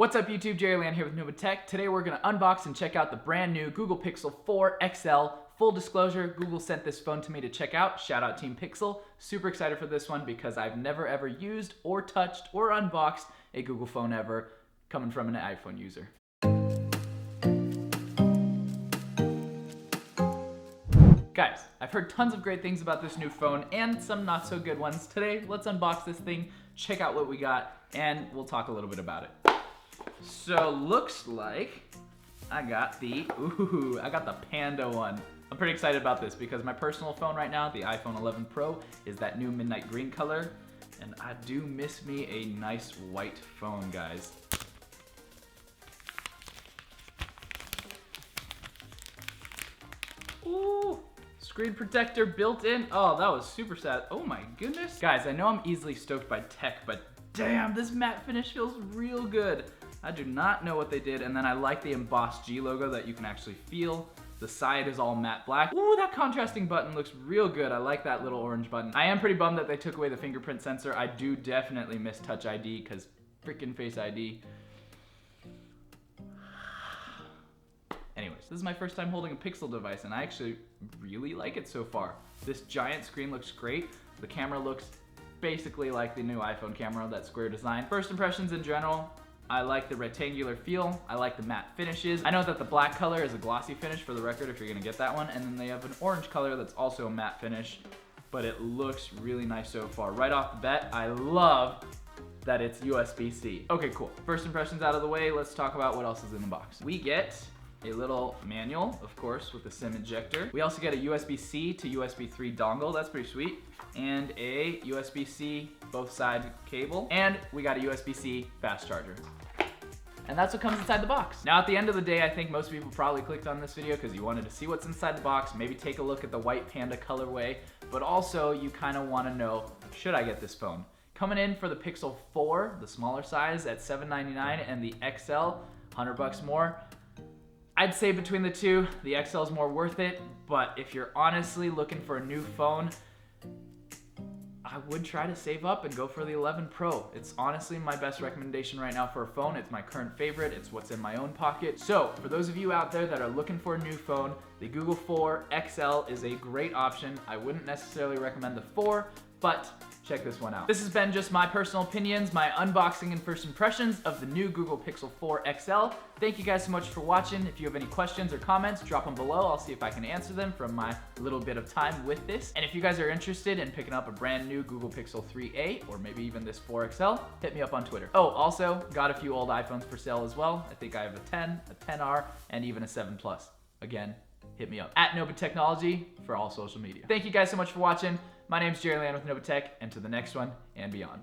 What's up YouTube, Jerry Land here with Nova Tech. Today we're going to unbox and check out the brand new Google Pixel 4 XL. Full disclosure, Google sent this phone to me to check out. Shout out Team Pixel. Super excited for this one because I've never ever used or touched or unboxed a Google phone ever, coming from an iPhone user. Guys, I've heard tons of great things about this new phone and some not so good ones. Today, let's unbox this thing, check out what we got, and we'll talk a little bit about it. So looks like I got the Panda one. I'm pretty excited about this because my personal phone right now, the iPhone 11 Pro, is that new midnight green color, and I do miss me a nice white phone, guys. Ooh, screen protector built in. Oh, that was super sad. Oh my goodness. Guys, I know I'm easily stoked by tech, but damn, this matte finish feels real good. I do not know what they did, and then I like the embossed G logo that you can actually feel. The side is all matte black. Ooh, that contrasting button looks real good. I like that little orange button. I am pretty bummed that they took away the fingerprint sensor. I do definitely miss Touch ID, because freaking Face ID. Anyways, this is my first time holding a Pixel device, and I actually really like it so far. This giant screen looks great. The camera looks basically like the new iPhone camera, that square design. First impressions in general, I like the rectangular feel. I like the matte finishes. I know that the black color is a glossy finish, for the record, if you're gonna get that one. And then they have an orange color that's also a matte finish, but it looks really nice so far. Right off the bat, I love that it's USB-C. Okay, cool. First impressions out of the way, let's talk about what else is in the box. We get a little manual, of course, with the SIM ejector. We also get a USB-C to USB 3 dongle, that's pretty sweet, and a USB-C both side cable, and we got a USB-C fast charger. And that's what comes inside the box. Now at the end of the day, I think most people probably clicked on this video because you wanted to see what's inside the box, maybe take a look at the white Panda colorway, but also you kind of want to know, should I get this phone? Coming in for the Pixel 4, the smaller size at $799, and the XL, $100 more. I'd say between the two, the XL is more worth it, but if you're honestly looking for a new phone, I would try to save up and go for the 11 Pro. It's honestly my best recommendation right now for a phone. It's my current favorite. It's what's in my own pocket. So for those of you out there that are looking for a new phone, the Google 4 XL is a great option. I wouldn't necessarily recommend the 4, but check this one out. This has been just my personal opinions, my unboxing and first impressions of the new Google Pixel 4 XL. Thank you guys so much for watching. If you have any questions or comments, drop them below. I'll see if I can answer them from my little bit of time with this. And if you guys are interested in picking up a brand new Google Pixel 3a, or maybe even this 4 XL, hit me up on Twitter. Oh, also, got a few old iPhones for sale as well. I think I have a 10, a 10R, and even a 7 Plus. Again, hit me up. At Nova Technology for all social media. Thank you guys so much for watching. My name's Jerry Land with Nova Tech, and to the next one and beyond.